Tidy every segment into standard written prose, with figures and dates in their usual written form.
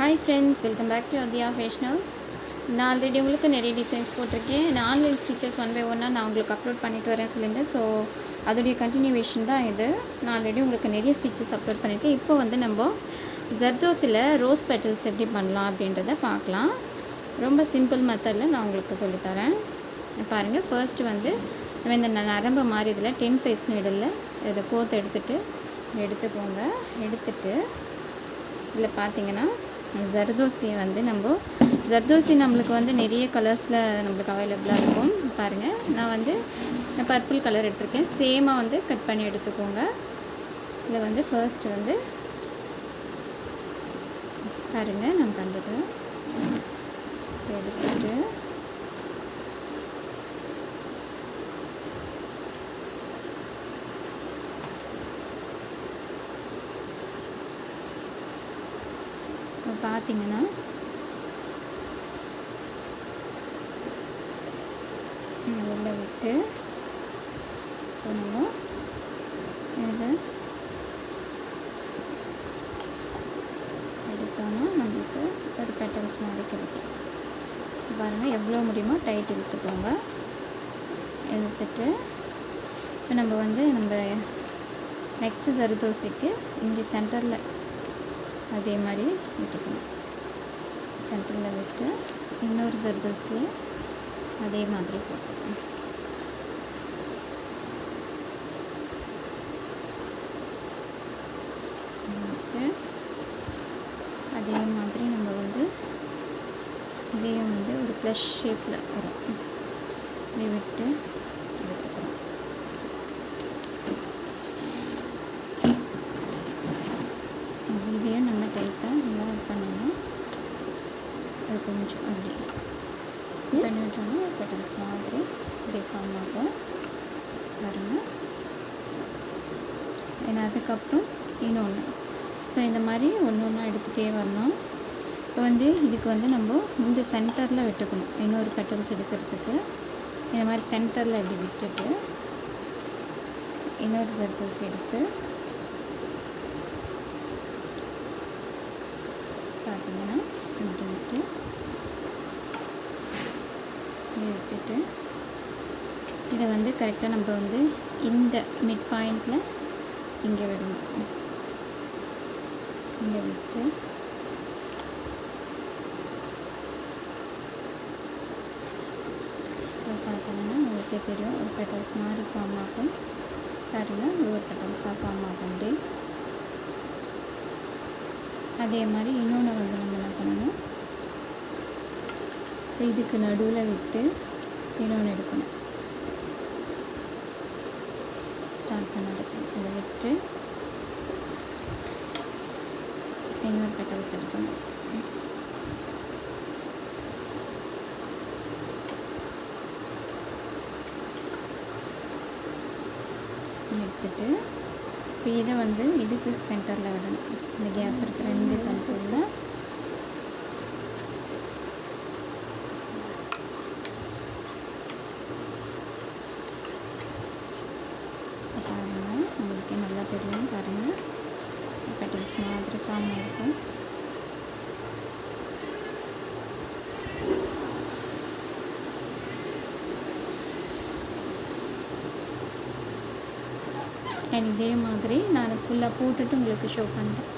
Hi friends, welcome back to Adhya fashion house. நான் already உங்களுக்கு நிறைய டிசைன்ஸ் போட்டிருக்கேன். நான் ஆன்லைன் ஸ்டிச்சஸ் ஒன் பை ஒன்னாக நான் உங்களுக்கு அப்லோட் பண்ணிட்டு வரேன் சொல்லியிருந்தேன். ஸோ அதோடைய கண்டினியூவேஷன் தான் இது. நான் ஆல்ரெடி உங்களுக்கு நிறைய ஸ்டிச்சஸ் அப்லோட் பண்ணியிருக்கேன். இப்போ வந்து நம்ம ஜர்தோசியில் ரோஸ் பெட்டல்ஸ் எப்படி பண்ணலாம் அப்படின்றத பார்க்கலாம். ரொம்ப சிம்பிள் மெத்தடில் நான் உங்களுக்கு சொல்லித்தரேன். பாருங்கள், ஃபர்ஸ்ட்டு வந்து நம்ம இந்த நரம்பு மாதிரி இதில் 10 சைஸ் நீடலில் இதை கோத்து எடுத்துக்கோங்க. எடுத்துட்டு இதில் பார்த்தீங்கன்னா ஜர்தோசியை வந்து ஜர்தோசி நம்மளுக்கு வந்து நிறைய கலர்ஸில் நம்மளுக்கு அவைலபிளாக இருக்கும். பாருங்கள், நான் வந்து பர்பிள் கலர் எடுத்திருக்கேன். சேமாக வந்து கட் பண்ணி எடுத்துக்கோங்க. இதில் வந்து ஃபர்ஸ்ட் வந்து பாருங்கள், நான் பண்ணுறது எடுத்துட்டு பார்த்தீங்கன்னா உள்ள விட்டு நம்ம இதை எடுத்தோம்னா நம்மளுக்கு ஒரு பெட்டல்ஸ் மாதிரி கிடைக்கும். பாருங்கள், எவ்வளோ முடியுமோ டைட் இழுத்துக்கோங்க. எடுத்துட்டு இப்போ நம்ம நெக்ஸ்ட்டு ஜர்தோசிக்கு இங்கே சென்டரில் அதே மாதிரி விட்டுக்கணும். சென்டரில் விட்டு இன்னொரு ஜர்தோசியை அதே மாதிரி போட்டுக்கணும். அதே மாதிரி நம்ம வந்து இதையும் வந்து ஒரு ப்ளஸ் ஷேப்பில் வரும். இதை விட்டு எடுத்துக்கிறோம். இதையும் நல்லா டைட்டாக நல்லா பண்ணணும். அது கொஞ்சம் அப்படி பண்ணிவிட்டோம்னா பெட்டல்ஸ் மாதிரி இப்படி ஃபார்ம் ஆகும். பாருங்கள், ஏன்னா அதுக்கப்புறம் இன்னொன்று. ஸோ இந்த மாதிரி ஒன்று ஒன்றா எடுத்துகிட்டே வரணும். இப்போ வந்து இதுக்கு வந்து நம்ம இந்த சென்டரில் விட்டுக்கணும். இன்னொரு பெட்டல்ஸ் எடுக்கிறதுக்கு இந்த மாதிரி சென்டரில் இப்படி விட்டுட்டு இன்னொரு ஜர்தோசி எடுத்து பார்த்தீங்கன்னா இப்படி விட்டுட்டு இதை வந்து கரெக்டாக நம்ம வந்து இந்த மிட் பாயிண்டில் இங்கே விடணும். இங்கே விட்டு பார்த்தீங்கன்னா உங்களுக்கு தெரியும், ஒரு பெட்டல்ஸ் மாதிரி ஃபார்ம் ஆகும். பாருங்கள், ஒரு பெட்டல்ஸாக ஃபார்ம் ஆகும். அப்படி அதே மாதிரி இன்னொன்று வந்து நம்ம என்ன பண்ணணும், இதுக்கு நடுவில் விட்டு இன்னொன்று எடுக்கணும். ஸ்டார்ட் பண்ண எடுக்கணும். அதை விட்டு இன்னொரு பெட்டல்ஸ் எடுக்கணும். எடுத்துட்டு இப்போ இதை வந்து இதுக்கு சென்டரில் விடணும். இந்த கேப் இருக்கிற இந்த சென்டரில் பாருங்கள், உங்களுக்கு நல்லா தெரியும். பாருங்கள், பெட்டல்ஸ் மாதிரி ஃபார்ம் ஆகிருக்கும். அண்ட் இதே மாதிரி நான் ஃபுல்லாக போட்டுட்டு உங்களுக்கு ஷோ பண்ணுறேன்.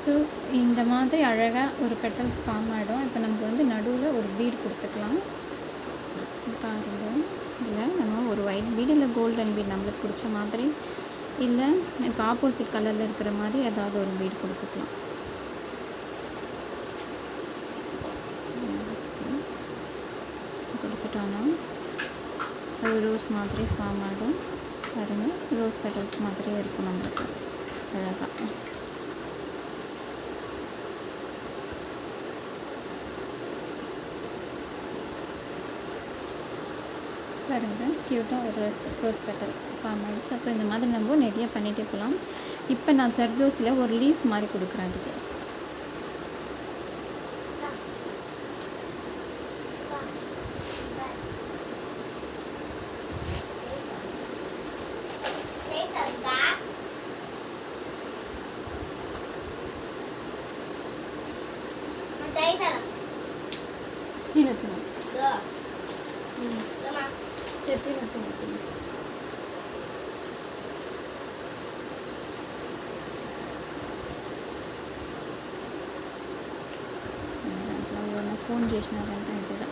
ஸோ இந்த மாதிரி அழகாக ஒரு பெட்டல்ஸ் ஃபார்ம் ஆகிடும். இப்போ நமக்கு வந்து நடுவில் ஒரு பீட் கொடுத்துக்கலாம். பாருங்கள், இதில் நம்ம ஒரு ஒயிட் பீட் இல்லை கோல்டன் பீட் நம்மளுக்கு பிடிச்ச மாதிரி, இல்லை எனக்கு ஆப்போசிட் கலரில் இருக்கிற மாதிரி ஏதாவது ஒரு பீட் கொடுத்துக்கலாம். கொடுத்துட்டோன்னா ஒரு ரோஸ் மாதிரி ஃபார்ம் ஆகிடும். பாருங்கள், ரோஸ் பெட்டல்ஸ் மாதிரியே இருக்கும் நம்மளுக்கு அழகாக. பாருங்கள், க்யூட்டாக ஒரு ரோஸ் பெட்டல் ஃபார்ம் ஆகிடுச்சு. ஸோ இந்த மாதிரி நம்ம நிறைய பண்ணிகிட்டே போகலாம். இப்போ நான் ஜர்தோசியில் ஒரு லீஃப் மாதிரி கொடுக்குறேன். அதுக்கு ఫోన్ చేసినారంట ఇంటిలో.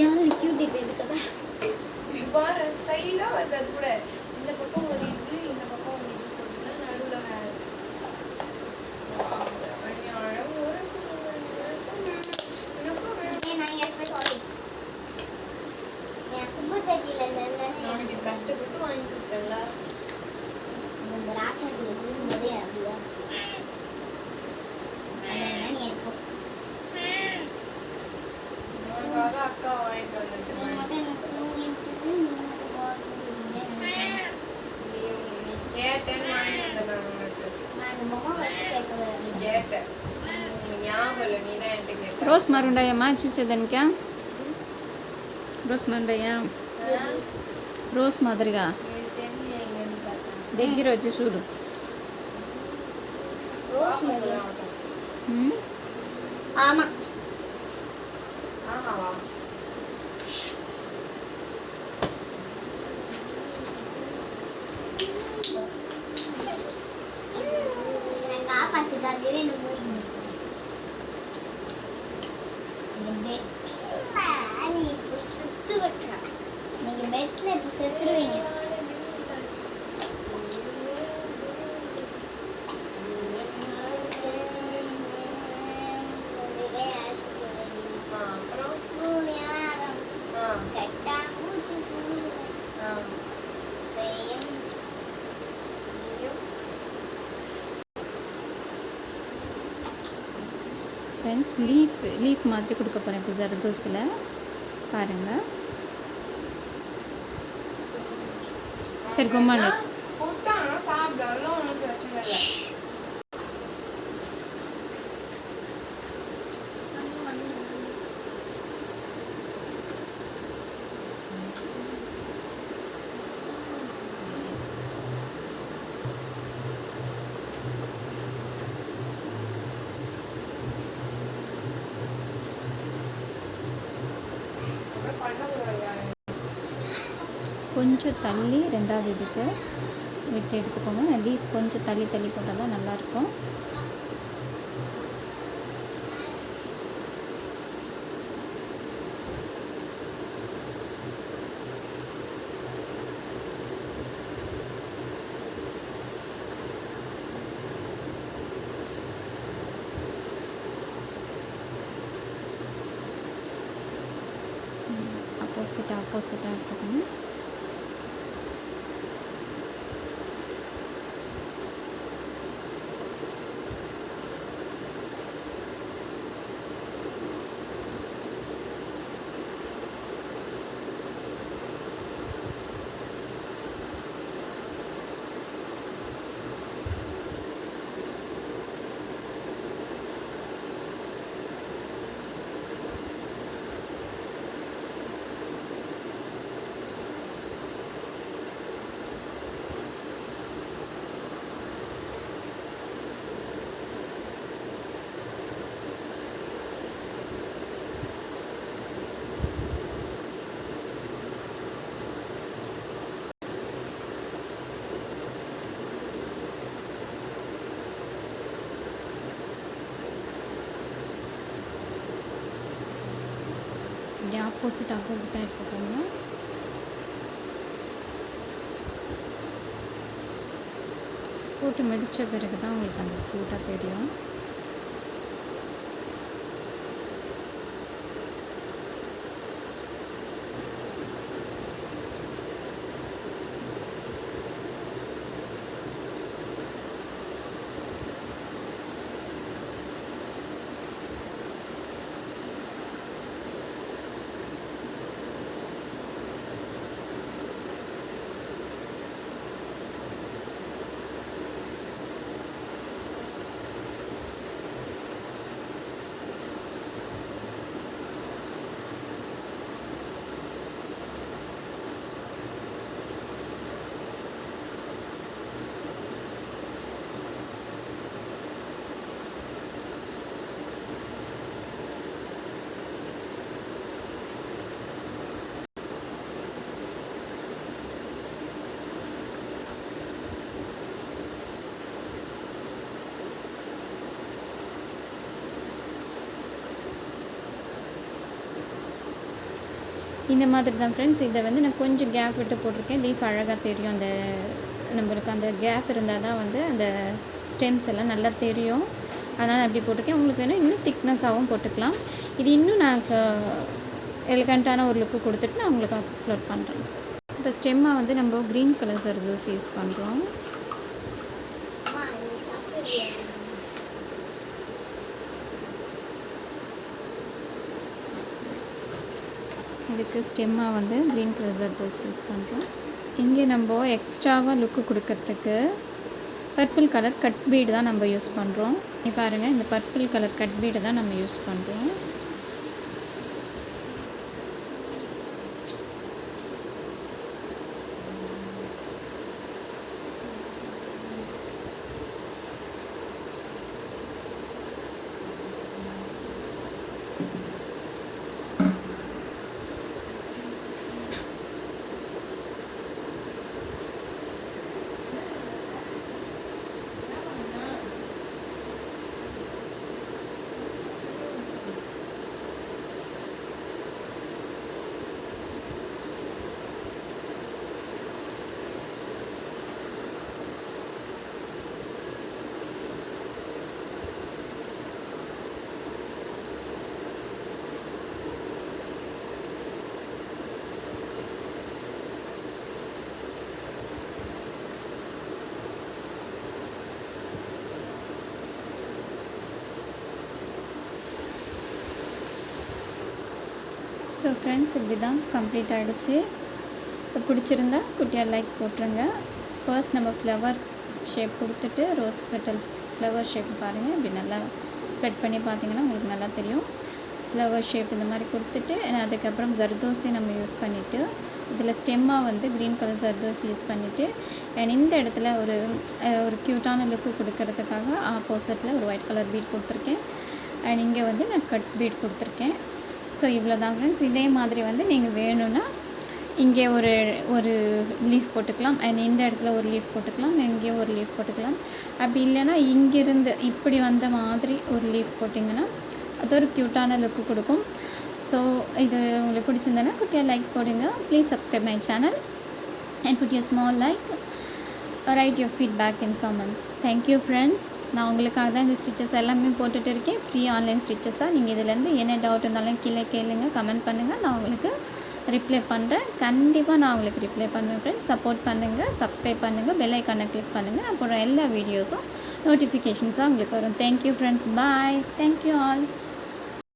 ஏன் லிக்யூட் இருக்குது కదా பாரு ஸ்டைலா வருது. அது கூட இந்த பக்கம் ஒரு இது, இந்த பக்கம் ஒரு இது போட்டுனா நடுவுல நாளைக்கு கஷ்டப்பட்டு வாங்கி கொடுத்தல அக்கா வாங்கிட்டு வந்துட்டு நீ கேட்டேன்னு வாங்கி வந்துடுறேன் உனக்கு. நீ கேட்ட ஞாபகம் இல்லை, நீ தான் என்கிட்ட கேட்ட. రోజ్ మరి ఉన్నాయమ్మా చూసేదానికా? రోజ్ మరి ఉన్నాయా? రోజ్ మాదిరిగా దగ్గర వచ్చి చూడు. ஆமா ஆமாவா? காப்பாத்துக்காகவே இந்த மூடி நீ இப்போ செத்து வைக்கிறா. நீங்க பெட்ல இப்போ செத்துருவீங்க. ஃப்ரெண்ட்ஸ், லீஃப் மாதிரி கொடுக்க போகிறேன் இப்போ ஜர்தோஸில். பாருங்கள். சரி, கும்மானு சாப்பிடாலும் ஒன்றும் பிரச்சனை இல்லை. கொஞ்சம் தள்ளி ரெண்டாவது இதுக்கு விட்டு எடுத்துக்கோங்க. லீஃப் கொஞ்சம் தள்ளி போட்டால் தான் நல்லாயிருக்கும். ஆப்போசிட்டாக எடுத்துக்கணும். இப்படி ஆப்போசிட்டாக எடுத்துக்கோங்க. போட்டு முடித்த பிறகு தான் உங்களுக்கு அந்த க்யூட்டாக தெரியும். இந்த மாதிரி தான் ஃப்ரெண்ட்ஸ். இதை வந்து நான் கொஞ்சம் கேப் விட்டு போட்டிருக்கேன். லீஃப் அழகாக தெரியும். அந்த நம்மளுக்கு அந்த கேப் இருந்தால் தான் வந்து அந்த ஸ்டெம்ஸ் எல்லாம் நல்லா தெரியும். அதனால் அப்படி போட்டிருக்கேன். உங்களுக்கு வேணும் இன்னும் திக்னஸாகவும் போட்டுக்கலாம். இது இன்னும் நான் எலிகண்ட்டான ஒரு லுக்கு கொடுத்துட்டு நான் உங்களுக்கு அப்லோட் பண்ணுறேன். இப்போ ஸ்டெம்மாக வந்து நம்ம க்ரீன் கலர் சர்தோசி யூஸ் பண்ணுறோம். இதுக்கு ஸ்டெம்மாக வந்து க்ரீன் கலர் ஜர்தோசி யூஸ் பண்ணுறோம். இங்கே நம்ம எக்ஸ்ட்ராவாக லுக்கு கொடுக்கறதுக்கு பர்பிள் கலர் கட் பீடு தான் நம்ம யூஸ் பண்ணுறோம். இப்போ பாருங்கள், இந்த பர்பிள் கலர் கட் பீடு தான் நம்ம யூஸ் பண்ணுறோம். ஸோ ஃப்ரெண்ட்ஸ், இப்படி தான் கம்ப்ளீட் ஆகிடுச்சு. இப்போ பிடிச்சிருந்தா குட்டியாக லைக் போட்டுருங்க. ஃபர்ஸ்ட் நம்ம ஃப்ளவர்ஸ் ஷேப் கொடுத்துட்டு ரோஸ் பெட்டல் ஃப்ளவர் ஷேப் பாருங்கள். இப்படி நல்லா ஸ்ப்ரெட் பண்ணி பார்த்தீங்கன்னா உங்களுக்கு நல்லா தெரியும். ஃப்ளவர் ஷேப் இந்த மாதிரி கொடுத்துட்டு அதுக்கப்புறம் ஜர்தோசி நம்ம யூஸ் பண்ணிவிட்டு இதில் ஸ்டெம்மாக வந்து க்ரீன் கலர் ஜர்தோசி யூஸ் பண்ணிவிட்டு அண்ட் இந்த இடத்துல ஒரு க்யூட்டான லுக்கு கொடுக்கறதுக்காக ஆப்போசிட்டில் ஒரு ஒயிட் கலர் பீட் கொடுத்துருக்கேன். அண்ட் இங்கே வந்து நான் கட் பீட் கொடுத்துருக்கேன். ஸோ இவ்வளோ தான் ஃப்ரெண்ட்ஸ். இதே மாதிரி வந்து நீங்கள் வேணும்னா இங்கே ஒரு லீஃப் போட்டுக்கலாம். அண்ட் இந்த இடத்துல ஒரு லீஃப் போட்டுக்கலாம். இங்கேயும் ஒரு லீஃப் போட்டுக்கலாம். அப்படி இல்லைன்னா இங்கேருந்து இப்படி வந்த மாதிரி ஒரு லீஃப் போட்டிங்கன்னா அது ஒரு க்யூட்டான லுக்கு கொடுக்கும். ஸோ இது உங்களுக்கு பிடிச்சிருந்தேன்னா குட்டியாக லைக் போடுங்க. Please subscribe my channel and put you small like, write your feedback in comment. Thank you friends. நான் உங்களுக்காக தான் இந்த ஸ்டிச்சஸ் எல்லாமே போட்டுட்டு இருக்கேன், ஃப்ரீ ஆன்லைன் ஸ்டிச்சஸாக. நீங்கள் இதிலேருந்து என்ன டவுட் இருந்தாலும் கீழே கேளுங்க, கமெண்ட் பண்ணுங்கள். நான் உங்களுக்கு ரிப்ளை பண்ணுறேன். கண்டிப்பாக நான் உங்களுக்கு ரிப்ளை பண்ணுவேன் ஃப்ரெண்ட்ஸ். சப்போர்ட் பண்ணுங்கள், சப்ஸ்கிரைப் பண்ணுங்கள், பெல் ஐக்கானை கிளிக் பண்ணுங்கள். அப்புறம் எல்லா வீடியோஸும் நோட்டிஃபிகேஷன்ஸாக உங்களுக்கு வரும். Thank you friends. Bye. Thank you all.